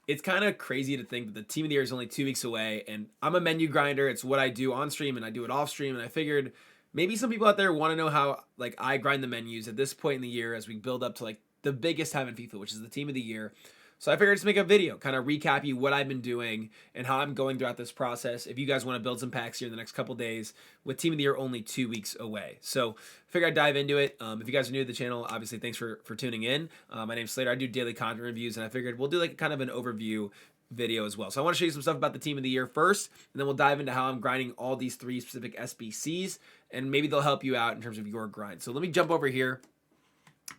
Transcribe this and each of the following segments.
it's kind of crazy to think that the team of the year is only 2 weeks away, and I'm a menu grinder. It's what I do on stream and I do it off stream. And I figured maybe some people out there want to know how like I grind the menus at this point in the year as we build up to like the biggest time in FIFA, which is the team of the year. So I figured just make a video, kind of recap you what I've been doing and how I'm going throughout this process. If you guys want to build some packs here in the next couple days, with Team of the Year only 2 weeks away, so figure I'd dive into it. If you guys are new to the channel, obviously thanks for tuning in. My name's Slater. I do daily content reviews, and I figured we'll do like kind of an overview video as well. So I want to show you some stuff about the Team of the Year first, and then we'll dive into how I'm grinding all these 3 specific SBCs, and maybe they'll help you out in terms of your grind. So let me jump over here.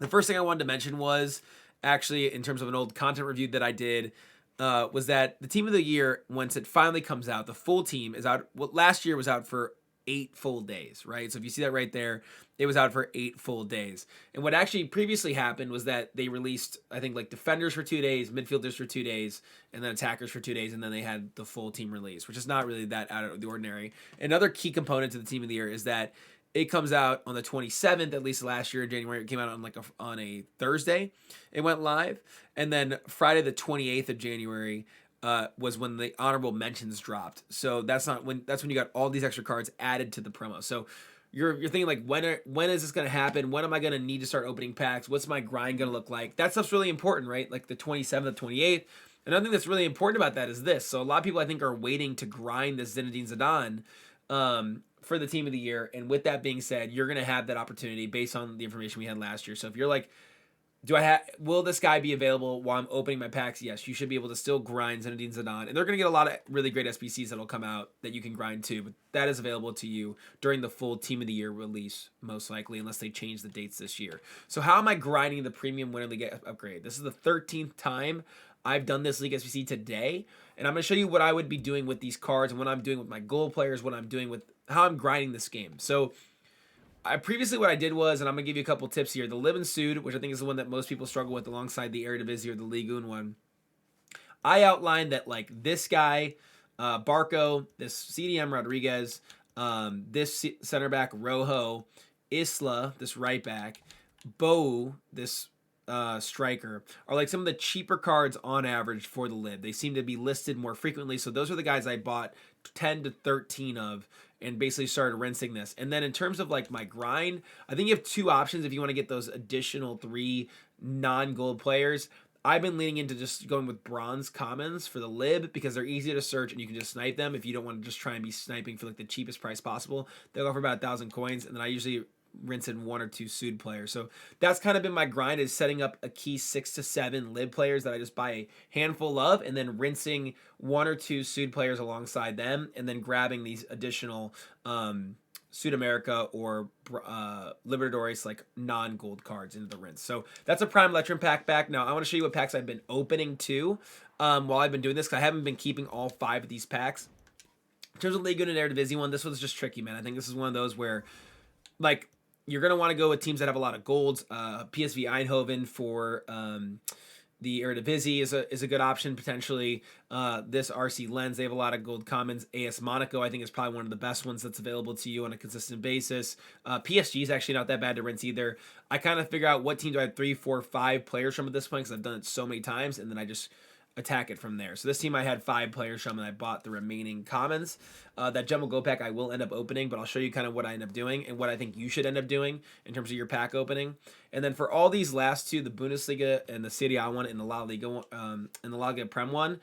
The first thing I wanted to mention was actually in terms of an old content review that I did, was that the team of the year, once it finally comes out, the full team is out. Well, last year was out for 8 full days, right? So if you see that right there, it was out for 8 full days. And what actually previously happened was that they released, I think, like defenders for 2 days, midfielders for 2 days, and then attackers for 2 days, and then they had the full team release, which is not really that out of the ordinary. Another key component to the team of the year is that it comes out on the 27th, at least last year in January. It came out on on a Thursday. It went live. And then Friday the 28th of January was when the honorable mentions dropped. So that's when you got all these extra cards added to the promo. So you're thinking like, when is this going to happen? When am I going to need to start opening packs? What's my grind going to look like? That stuff's really important, right? Like the 27th, the 28th. Another thing that's really important about that is this. So a lot of people I think are waiting to grind this Zinedine Zidane for the team of the year. And with that being said, you're going to have that opportunity based on the information we had last year. So if you're like, will this guy be available while I'm opening my packs? Yes, you should be able to still grind Zinedine Zidane. And they're going to get a lot of really great SBCs that'll come out that you can grind too. But that is available to you during the full team of the year release, most likely, unless they change the dates this year. So how am I grinding the premium winner league upgrade? This is the 13th time I've done this league SBC today. And I'm going to show you what I would be doing with these cards and what I'm doing with my gold players, what I'm doing with how I'm grinding this game. So what I did was, and I'm gonna give you a couple tips here. The Live and Sud, which I think is the one that most people struggle with alongside the Eredivisie or the Ligue 1 one. I outlined that like this guy, Barco, this CDM Rodriguez, this center back Rojo, Isla, this right back, Bo, this striker, are like some of the cheaper cards on average for the Lib. They seem to be listed more frequently, so those are the guys I bought 10 to 13 of and basically started rinsing this. And then in terms of like my grind, I think you have 2 options if you want to get those additional 3 non-gold players. I've been leaning into just going with bronze commons for the Lib because they're easy to search and you can just snipe them if you don't want to just try and be sniping for like the cheapest price possible. They'll go for about 1,000 coins, and then I usually rinse in 1 or 2 Sud players. So that's kind of been my grind, is setting up a key 6 to 7 Lib players that I just buy a handful of, and then rinsing 1 or 2 Sud players alongside them, and then grabbing these additional Sud America or Libertadores like non-gold cards into the rinse. So that's a Prime Electrum pack back. Now I want to show you what packs I've been opening too while I've been doing this, because I haven't been keeping all 5 of these packs. In terms of Ligue 1 and Eredivisie one, this was just tricky, man. I think this is one of those where like you're going to want to go with teams that have a lot of golds. PSV Eindhoven for the Eredivisie is a good option potentially. This RC Lens, they have a lot of gold commons. AS Monaco, I think, is probably one of the best ones that's available to you on a consistent basis. PSG is actually not that bad to rinse either. I kind of figure out what team do I have 3, 4, 5 players from at this point, because I've done it so many times, and then I just attack it from there. So this team I had 5 players from, and I bought the remaining commons. That Jumbo Gold pack I will end up opening, but I'll show you kind of what I end up doing and what I think you should end up doing in terms of your pack opening. And then for all these last 2, the Bundesliga and the Serie A one and the La Liga and the La Liga Prem one,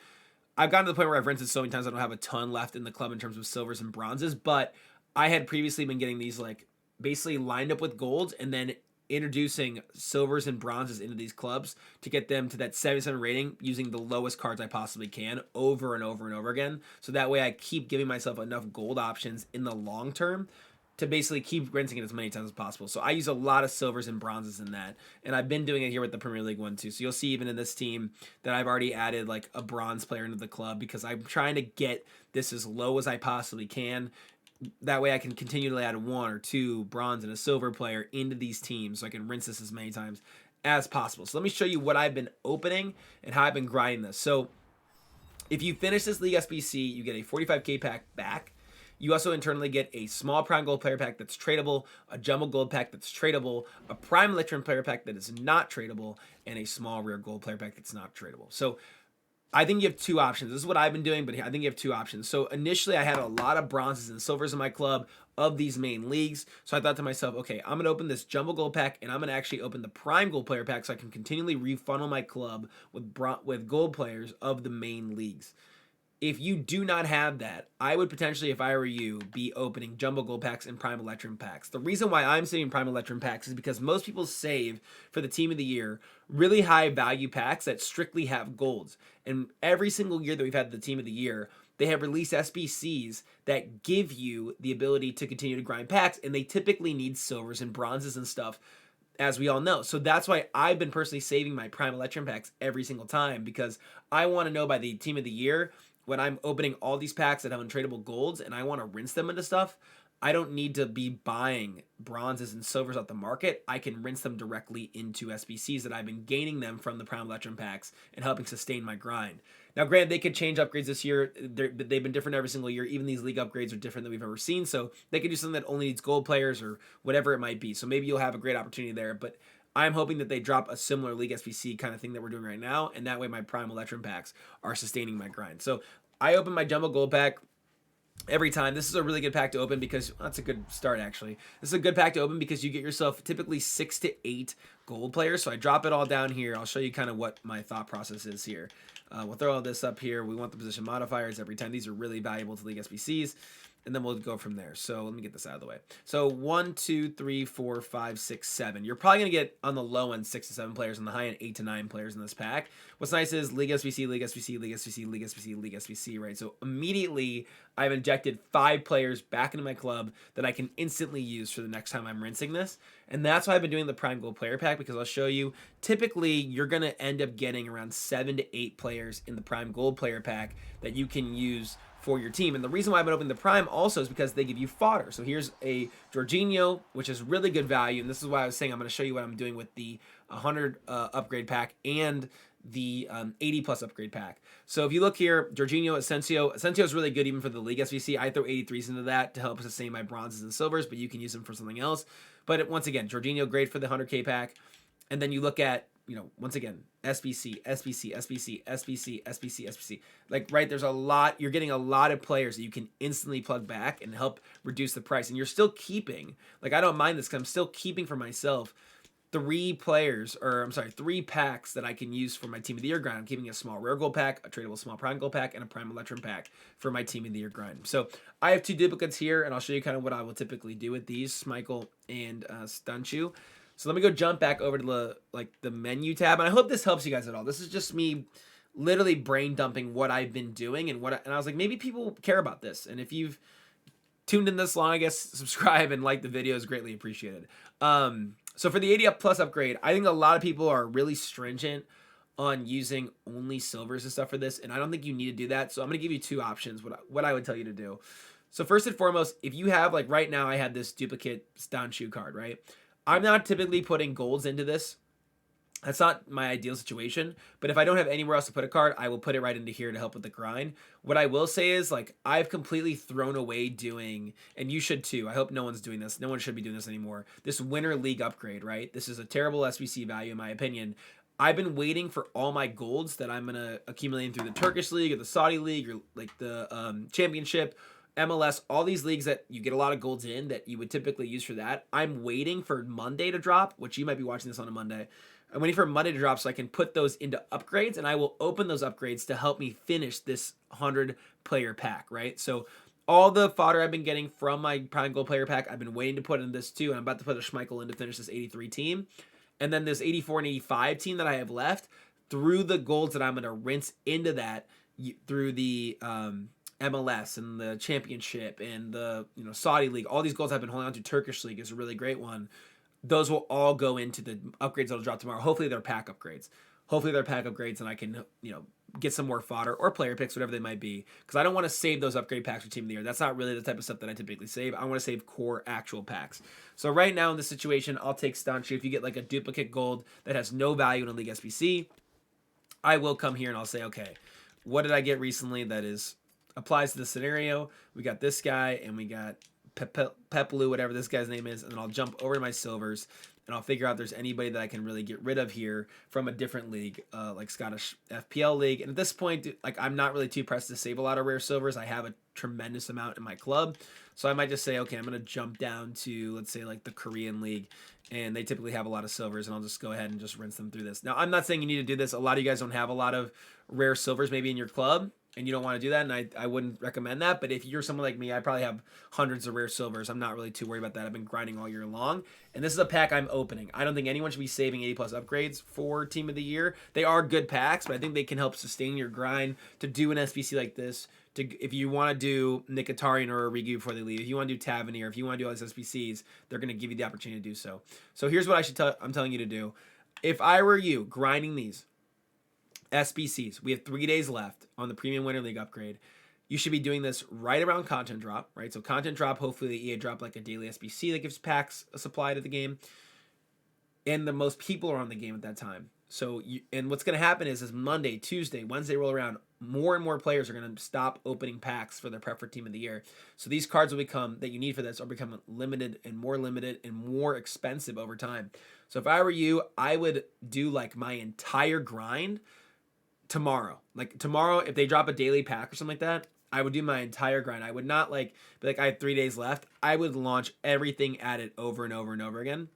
I've gotten to the point where I've rinsed it so many times I don't have a ton left in the club in terms of silvers and bronzes, but I had previously been getting these like basically lined up with golds and then introducing silvers and bronzes into these clubs to get them to that 77 rating using the lowest cards I possibly can over and over and over again. So that way I keep giving myself enough gold options in the long term to basically keep rinsing it as many times as possible. So I use a lot of silvers and bronzes in that. And I've been doing it here with the Premier League one too. So you'll see even in this team that I've already added like a bronze player into the club because I'm trying to get this as low as I possibly can. That way I can continue to add 1 or 2 bronze and a silver player into these teams so I can rinse this as many times as possible. So let me show you what I've been opening and how I've been grinding this. So if you finish this League SBC, you get a 45k pack back. You also internally get a small Prime Gold player pack that's tradable, a Jumbo Gold pack that's tradable, a Prime Electrum player pack that is not tradable, and a small Rare Gold player pack that's not tradable. So I think you have two options. This is what I've been doing, but I think you have two options. So initially, I had a lot of bronzes and silvers in my club of these main leagues. So I thought to myself, okay, I'm going to open this jumbo gold pack, and I'm going to actually open the prime gold player pack so I can continually refunnel my club with gold players of the main leagues. If you do not have that, I would potentially, if I were you, be opening jumbo gold packs and prime electrum packs. The reason why I'm saving prime electrum packs is because most people save for the team of the year really high value packs that strictly have golds. And every single year that we've had the team of the year, they have released SBCs that give you the ability to continue to grind packs, and they typically need silvers and bronzes and stuff, as we all know. So that's why I've been personally saving my prime electrum packs every single time, because I want to know by the team of the year, when I'm opening all these packs that have untradeable golds and I want to rinse them into stuff, I don't need to be buying bronzes and silvers off the market. I can rinse them directly into SBCs that I've been gaining them from the Prime Electrum packs and helping sustain my grind. Now, granted, they could change upgrades this year. They've been different every single year. Even these league upgrades are different than we've ever seen. So they could do something that only needs gold players or whatever it might be. So maybe you'll have a great opportunity there. But I'm hoping that they drop a similar League SBC kind of thing that we're doing right now, and that way my Prime Electrum packs are sustaining my grind. So I open my Jumbo Gold pack every time. This is a really good pack to open because that's a good start, actually. This is a good pack to open because you get yourself typically 6 to 8 gold players. So I drop it all down here. I'll show you kind of what my thought process is here. We'll throw all this up here. We want the position modifiers every time. These are really valuable to League SBCs. And then we'll go from there. So let me get this out of the way. So 1, 2, 3, 4, 5, 6, 7. You're probably going to get on the low end 6 to 7 players, on the high end 8 to 9 players in this pack. What's nice is League SBC, League SBC, League SBC, League SBC, League SBC, right? So immediately I've injected 5 players back into my club that I can instantly use for the next time I'm rinsing this. And that's why I've been doing the Prime Gold player pack, because I'll show you, typically you're going to end up getting around 7 to 8 players in the Prime Gold player pack that you can use for your team. And the reason why I've been opening the Prime also is because they give you fodder. So here's a Jorginho, which is really good value. And this is why I was saying I'm going to show you what I'm doing with the 100 upgrade pack and the 80 plus upgrade pack. So if you look here, Jorginho, Asensio is really good even for the League SBC. I throw 83s into that to help sustain my bronzes and silvers, but you can use them for something else. But once again, Jorginho, great for the 100K pack. And then you look at, once again, SBC, SBC, SBC, SBC, SBC, SBC. Like, right, there's a lot. You're getting a lot of players that you can instantly plug back and help reduce the price. And you're still keeping, like, I don't mind this because I'm still keeping for myself 3 packs that I can use for my Team of the Year grind. I'm keeping a small rare gold pack, a tradable small prime gold pack, and a prime electrum pack for my Team of the Year grind. So I have 2 duplicates here, and I'll show you kind of what I will typically do with these, Schmeichel and Stanchu. So let me go jump back over to the menu tab, and I hope this helps you guys at all. This is just me literally brain dumping what I've been doing, and I was like, maybe people care about this. And if you've tuned in this long, I guess subscribe and like the video is greatly appreciated. So for the 80 plus upgrade, I think a lot of people are really stringent on using only silvers and stuff for this, and I don't think you need to do that. So I'm going to give you 2 options, what I would tell you to do. So first and foremost, if you have, like right now I had this duplicate Stanchu card, right? I'm not typically putting golds into this. That's not my ideal situation, but if I don't have anywhere else to put a card, I will put it right into here to help with the grind. What I will say is, like, I've completely thrown away doing, and you should too, I hope no one's doing this, no one should be doing this anymore, this Winter League upgrade, right? This is a terrible SBC value in my opinion. I've been waiting for all my golds that I'm going to accumulate through the Turkish League or the Saudi League or like the Championship, MLS, all these leagues that you get a lot of golds in that you would typically use for that. I'm waiting for Monday to drop, which you might be watching this on a Monday. I'm waiting for Monday to drop so I can put those into upgrades, and I will open those upgrades to help me finish this 100 player pack, right? So all the fodder I've been getting from my Prime Gold player pack, I've been waiting to put in this too, and I'm about to put a Schmeichel in to finish this 83 team. And then this 84 and 85 team that I have left, through the golds that I'm going to rinse into that through the MLS and the Championship and the Saudi League, all these golds I've been holding on to. Turkish League is a really great one. Those will all go into the upgrades that'll drop tomorrow. Hopefully they're pack upgrades. And I can get some more fodder or player picks, whatever they might be, because I don't want to save those upgrade packs for Team of the Year. That's not really the type of stuff that I typically save. I want to save core actual packs. So right now in this situation, I'll take Stanchu. If you get like a duplicate gold that has no value in a League SBC, I will come here and I'll say, okay, what did I get recently that applies to the scenario? We got this guy and we got Peplu, whatever this guy's name is, and then I'll jump over to my silvers and I'll figure out if there's anybody that I can really get rid of here from a different league, like Scottish FPL league. And at this point, like I'm not really too pressed to save a lot of rare silvers. I have a tremendous amount in my club, so I might just say, okay, I'm gonna jump down to, let's say, like the Korean league, and they typically have a lot of silvers, and I'll just go ahead and just rinse them through this. Now, I'm not saying you need to do this. A lot of you guys don't have a lot of rare silvers maybe in your club, and you don't want to do that, and I wouldn't recommend that. But if you're someone like me, I probably have hundreds of rare silvers. I'm not really too worried about that. I've been grinding all year long, and this is a pack I'm opening. I don't think anyone should be saving 80 plus upgrades for Team of the Year. They are good packs, but I think they can help sustain your grind to do an SBC like this. If you want to do Mkhitaryan or Origi before they leave, if you want to do Tavernier, if you want to do all these SBCs, they're going to give you the opportunity to do so. So here's what I'm telling you to do. If I were you, grinding these SBCs, we have 3 days left on the Premium Winter League upgrade. You should be doing this right around content drop, right? So content drop, hopefully the EA drop like a daily SBC that gives packs a supply to the game. And the most people are on the game at that time. So, and what's going to happen is Monday, Tuesday, Wednesday roll around, more and more players are going to stop opening packs for their preferred Team of the Year. So these cards will become, that you need for this, are becoming limited and more expensive over time. So if I were you, I would do like my entire grind tomorrow. Like tomorrow, if they drop a daily pack or something like that, I would do my entire grind. I would not like, be like, I have 3 days left. I would launch everything at it over and over and over again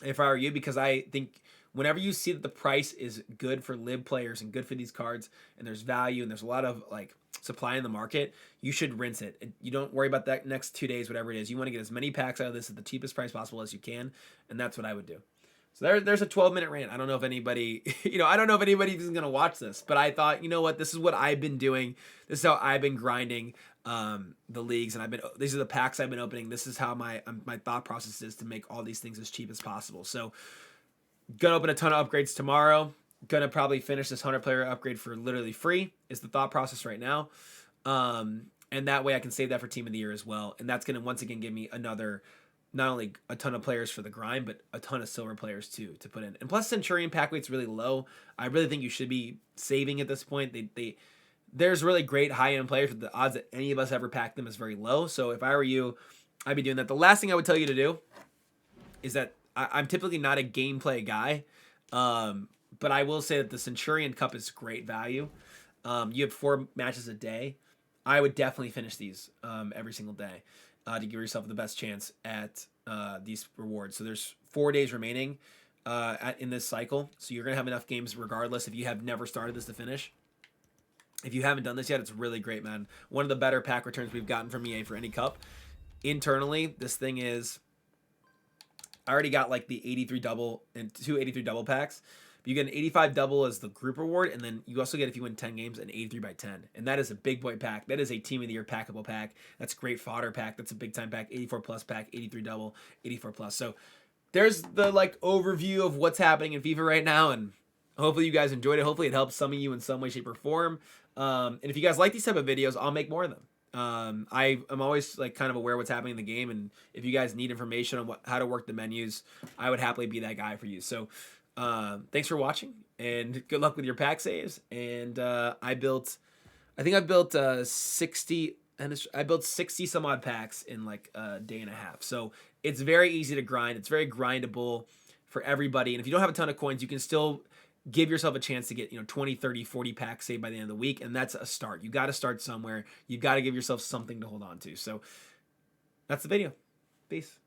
if I were you, because I think whenever you see that the price is good for lib players and good for these cards, and there's value and there's a lot of like supply in the market, you should rinse it. You don't worry about that next 2 days, whatever it is. You want to get as many packs out of this at the cheapest price possible as you can, and that's what I would do. So there's a 12-minute rant. I don't know if anybody, I don't know if anybody's going to watch this, but I thought, you know what, this is what I've been doing. This is how I've been grinding the leagues, and these are the packs I've been opening. This is how my thought process is to make all these things as cheap as possible. So gonna open a ton of upgrades tomorrow. Gonna probably finish this 100-player upgrade for literally free is the thought process right now. And that way I can save that for Team of the Year as well. And that's gonna once again give me another, not only a ton of players for the grind, but a ton of silver players too to put in. And plus Centurion pack weight's really low. I really think you should be saving at this point. There's really great high-end players, but the odds that any of us ever pack them is very low. So if I were you, I'd be doing that. The last thing I would tell you to do is that I'm typically not a gameplay guy, but I will say that the Centurion Cup is great value. You have 4 matches a day. I would definitely finish these every single day to give yourself the best chance at these rewards. So there's 4 days remaining in this cycle, so you're going to have enough games regardless if you have never started this to finish. If you haven't done this yet, it's really great, man. One of the better pack returns we've gotten from EA for any cup. Internally, this thing is... I already got like the 83 double and 2 83 double packs. But you get an 85 double as the group reward, and then you also get, if you win 10 games, an 83 by 10. And that is a big boy pack. That is a Team of the Year packable pack. That's great fodder pack. That's a big time pack. 84 plus pack, 83 double, 84 plus. So there's the like overview of what's happening in FIFA right now, and hopefully you guys enjoyed it. Hopefully it helps some of you in some way, shape, or form. And if you guys like these type of videos, I'll make more of them. I am always like kind of aware of what's happening in the game, and if you guys need information on how to work the menus, I would happily be that guy for you. So thanks for watching, and good luck with your pack saves. And I think I built 60 some odd packs in like a day and a half. So it's very easy to grind. It's very grindable for everybody. And if you don't have a ton of coins, you can still give yourself a chance to get 20, 30, 40 packs saved by the end of the week, and that's a start. You got to start somewhere. You got to give yourself something to hold on to. So that's the video. Peace.